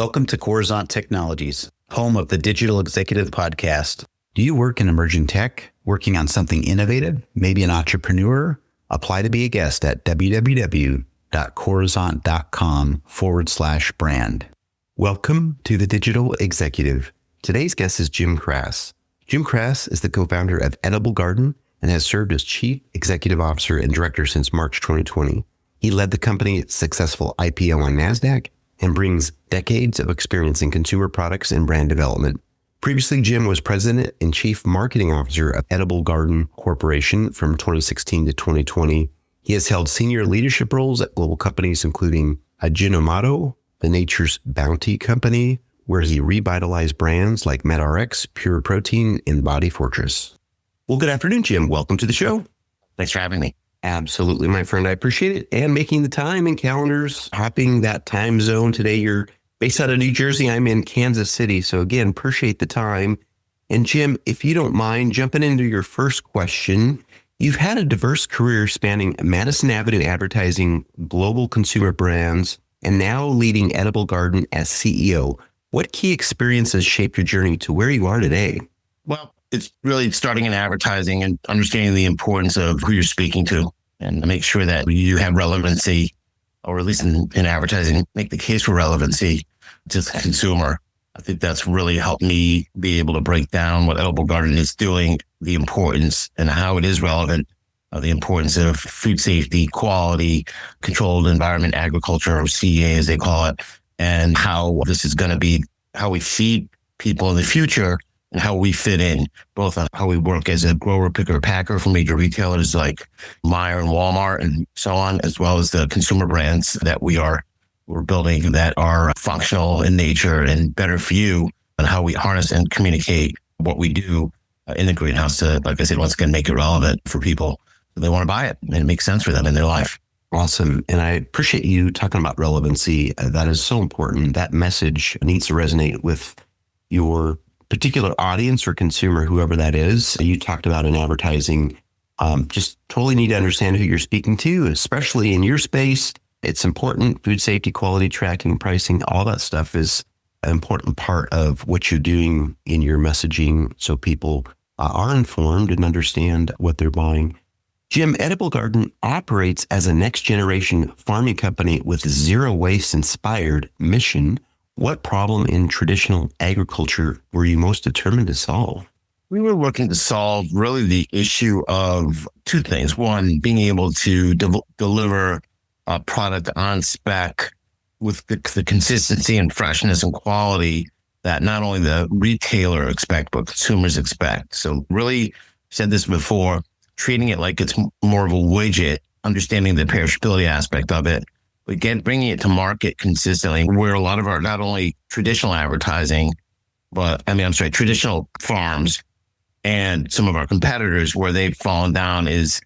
Welcome to Coruzant Technologies, home of the Digital Executive Podcast. Do you work in emerging tech, working on something innovative, maybe an entrepreneur? Apply to be a guest at www.coruzant.com/brand. Welcome to the Digital Executive. Today's guest is Jim Kras. Jim Kras is the co-founder of Edible Garden and has served as Chief Executive Officer and Director since March 2020. He led the company's successful IPO on NASDAQ and brings decades of experience in consumer products and brand development. Previously, Jim was President and Chief Marketing Officer of Edible Garden Corporation from 2016 to 2020. He has held senior leadership roles at global companies including Ajinomoto, the Nature's Bounty Company, where he revitalized brands like MedRx, Pure Protein, and Body Fortress. Well, good afternoon, Jim. Welcome to the show. Thanks for having me. Absolutely, my friend. I appreciate it. And making the time and calendars, hopping that time zone today. You're based out of New Jersey. I'm in Kansas City. So again, appreciate the time. And Jim, if you don't mind jumping into your first question, you've had a diverse career spanning Madison Avenue advertising, global consumer brands, and now leading Edible Garden as CEO. What key experiences shaped your journey to where you are today? Well, it's really starting in advertising and understanding the importance of who you're speaking to and make sure that you have relevancy, or at least in advertising, make the case for relevancy to the consumer. I think that's really helped me be able to break down what Edible Garden is doing, the importance and how it is relevant, the importance of food safety, quality, controlled environment agriculture, or CEA as they call it, and how this is going to be how we feed people in the future and how we fit in, both on how we work as a grower, picker, packer for major retailers like Meijer and Walmart and so on, as well as the consumer brands that we're building that are functional in nature and better for you, and how we harness and communicate what we do in the greenhouse to, like I said, once again, make it relevant for people. So they want to buy it and it makes sense for them in their life. Awesome. And I appreciate you talking about relevancy. That is so important. That message needs to resonate with your particular audience or consumer, whoever that is. You talked about in advertising, just totally need to understand who you're speaking to, especially in your space. It's important. Food safety, quality tracking, pricing, all that stuff is an important part of what you're doing in your messaging so people are informed and understand what they're buying. Jim, Edible Garden operates as a next generation farming company with zero waste inspired mission. What problem in traditional agriculture were you most determined to solve? We were looking to solve really the issue of two things. One, being able to deliver a product on spec with the consistency and freshness and quality that not only the retailer expect, but consumers expect. So really, said this before, treating it like it's more of a widget, understanding the perishability aspect of it, but again, bringing it to market consistently, where a lot of our, not only traditional advertising, traditional farms and some of our competitors, where they've fallen down is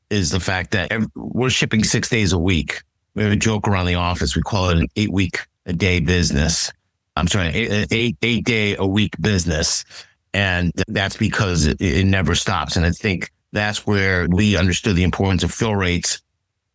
the fact that we're shipping 6 days a week. We have a joke around the office. We call it an 8-week-a-day business. An 8-day-a-week business. And that's because it never stops. And I think that's where we understood the importance of fill rates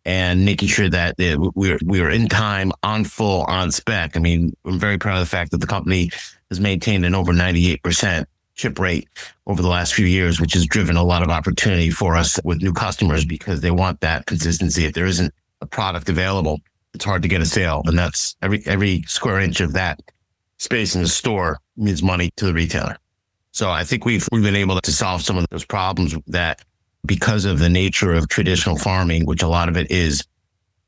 and making sure that we're in time, on full, on spec. I mean, I'm very proud of the fact that the company has maintained an over 98% ship rate over the last few years, which has driven a lot of opportunity for us with new customers because they want that consistency. If there isn't a product available, it's hard to get a sale. And that's every square inch of that space in the store means money to the retailer. So I think we've been able to solve some of those problems that, because of the nature of traditional farming, which a lot of it is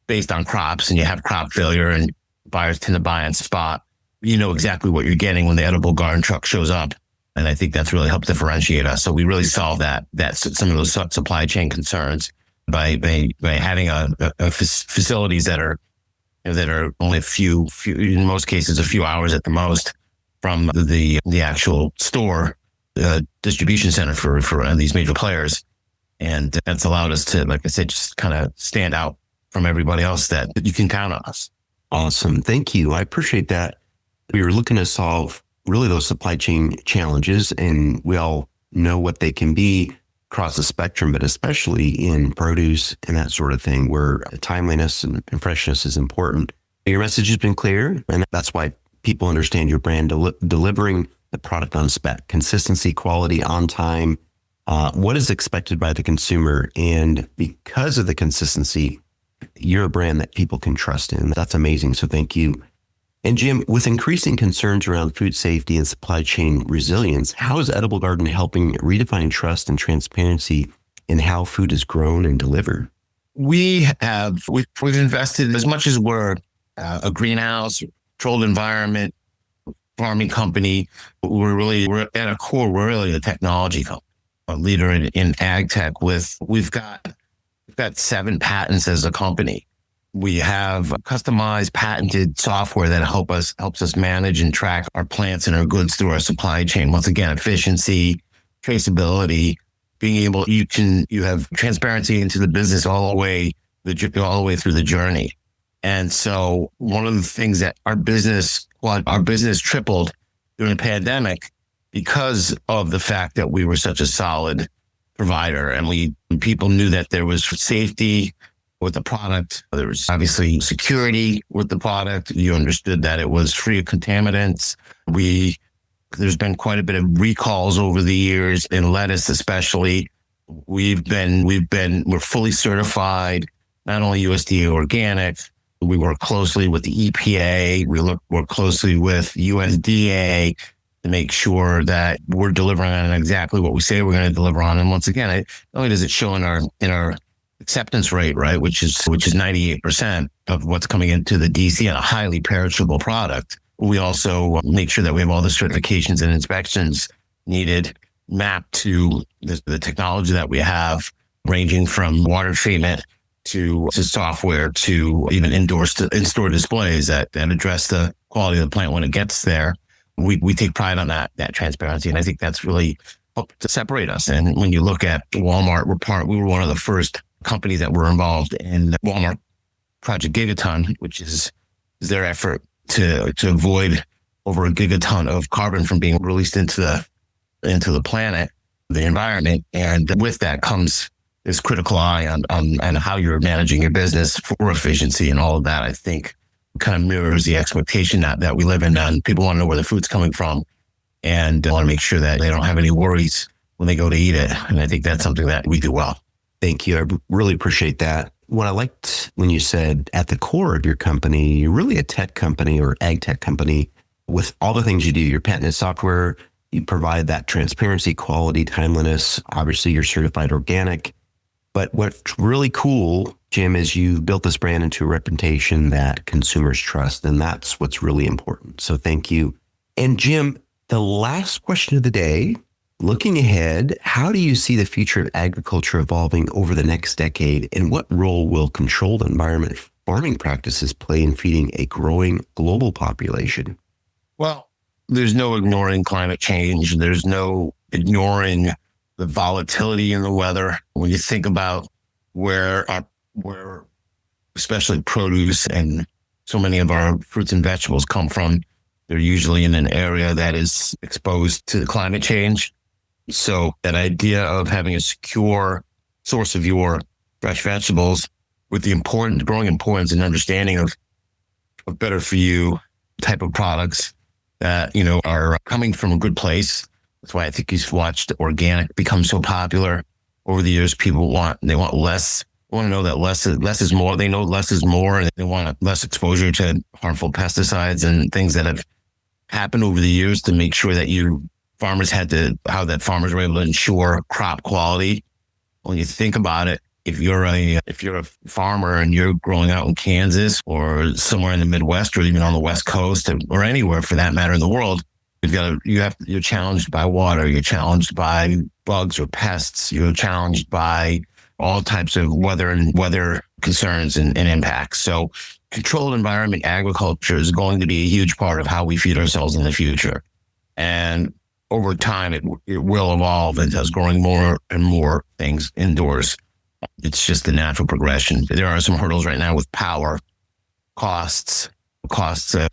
based on crops, and you have crop failure and buyers tend to buy on spot, you know exactly what you're getting when the Edible Garden truck shows up. And I think that's really helped differentiate us. So we really solved that's some of those supply chain concerns by having facilities that are only a few, in most cases, a few hours at the most from the actual store, distribution center for these major players. And that's allowed us to, like I said, just kind of stand out from everybody else that you can count on us. Awesome. Thank you. I appreciate that. We were looking to solve really those supply chain challenges, and we all know what they can be across the spectrum, but especially in produce and that sort of thing, where timeliness and freshness is important. Your message has been clear, and that's why people understand your brand, delivering the product on spec, consistency, quality, on time, what is expected by the consumer. And because of the consistency, you're a brand that people can trust in. That's amazing. So thank you. And Jim, with increasing concerns around food safety and supply chain resilience, how is Edible Garden helping redefine trust and transparency in how food is grown and delivered? We've invested as much as we're a greenhouse, controlled environment, farming company. We're at a core, we're really a technology company, a leader in ag tech. We've got 7 patents as a company. We have customized patented software that helps us manage and track our plants and our goods through our supply chain. Once again, efficiency, traceability, being able, you have transparency into the business all the way through the journey. And so one of the things that our business tripled during the pandemic because of the fact that we were such a solid provider, and people knew that there was safety with the product. There was obviously security with the product. You understood that it was free of contaminants. There's been quite a bit of recalls over the years in lettuce, especially. We're fully certified, not only USDA organic. We work closely with the EPA. We work closely with USDA to make sure that we're delivering on exactly what we say we're going to deliver on. And once again, not only does it show in our acceptance rate, right, which is 98% of what's coming into the DC and a highly perishable product. We also make sure that we have all the certifications and inspections needed mapped to the technology that we have, ranging from water treatment to software to even in-store displays that address the quality of the plant when it gets there. We take pride on that transparency, and I think that's really helped to separate us. And when you look at Walmart, we were one of the first companies that were involved in Walmart Project Gigaton, which is their effort to avoid over a gigaton of carbon from being released into the planet, the environment. And with that comes this critical eye on how you're managing your business for efficiency, and all of that, I think, kind of mirrors the expectation that we live in. And people want to know where the food's coming from, and want to make sure that they don't have any worries when they go to eat it. And I think that's something that we do well. Thank you. I really appreciate that. What I liked when you said at the core of your company, you're really a tech company or ag tech company with all the things you do. Your patented software, you provide that transparency, quality, timeliness. Obviously, you're certified organic. But what's really cool, Jim, is you've built this brand into a reputation that consumers trust. And that's what's really important. So thank you. And Jim, the last question of the day, looking ahead, how do you see the future of agriculture evolving over the next decade? And what role will controlled environment farming practices play in feeding a growing global population? Well, there's no ignoring climate change. There's no ignoring the volatility in the weather. When you think about where especially produce and so many of our fruits and vegetables come from, they're usually in an area that is exposed to climate change. So that idea of having a secure source of your fresh vegetables, with the growing importance and understanding of better for you type of products that, are coming from a good place. That's why I think you've watched organic become so popular over the years. People want less. They want to know that less is more. They know less is more, and they want less exposure to harmful pesticides and things that have happened over the years to make sure that farmers were able to ensure crop quality. When you think about it, if you're a farmer and you're growing out in Kansas or somewhere in the Midwest or even on the West Coast or anywhere for that matter in the world, you're challenged by water, you're challenged by bugs or pests, you're challenged by all types of weather concerns and impacts. So controlled environment agriculture is going to be a huge part of how we feed ourselves in the future. And over time, it will evolve into us growing more and more things indoors. It's just the natural progression. There are some hurdles right now with power, costs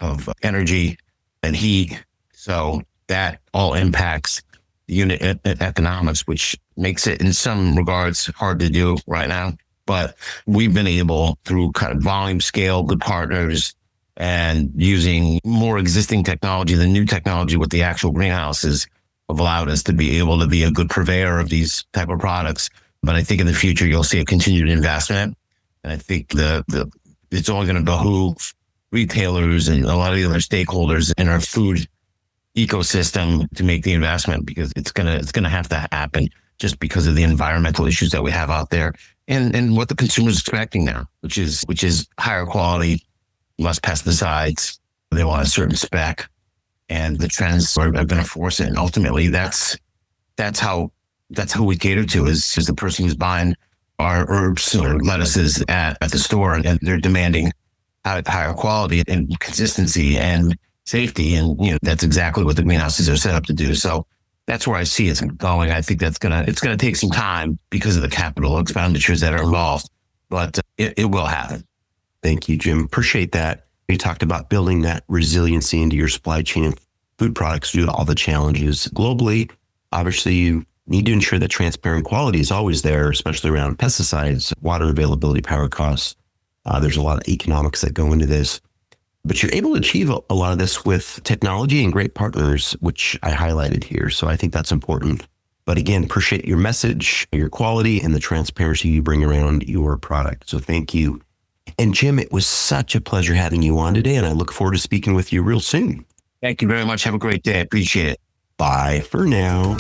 of energy and heat. So that all impacts the unit economics, which makes it in some regards hard to do right now. But we've been able, through kind of volume scale, good partners, and using more existing technology than new technology with the actual greenhouses have allowed us to be able to be a good purveyor of these type of products. But I think in the future, you'll see a continued investment. And I think it's only going to behoove retailers and a lot of the other stakeholders in our food ecosystem to make the investment, because it's gonna have to happen just because of the environmental issues that we have out there and what the consumer's expecting now, which is higher quality, less pesticides. They want a certain spec, and the trends are going to force it. And ultimately, that's how we cater to is the person who's buying our herbs or lettuces at the store, and they're demanding higher quality and consistency and safety. And, that's exactly what the greenhouses are set up to do. So that's where I see it's going. I think it's going to take some time because of the capital expenditures that are involved, but it will happen. Thank you, Jim. Appreciate that. You talked about building that resiliency into your supply chain of food products due to all the challenges globally. Obviously, you need to ensure that transparent quality is always there, especially around pesticides, water availability, power costs. There's a lot of economics that go into this, but you're able to achieve a lot of this with technology and great partners, which I highlighted here. So I think that's important. But again, appreciate your message, your quality, and the transparency you bring around your product. So thank you. And Jim, it was such a pleasure having you on today, and I look forward to speaking with you real soon. Thank you very much. Have a great day. I appreciate it. Bye for now.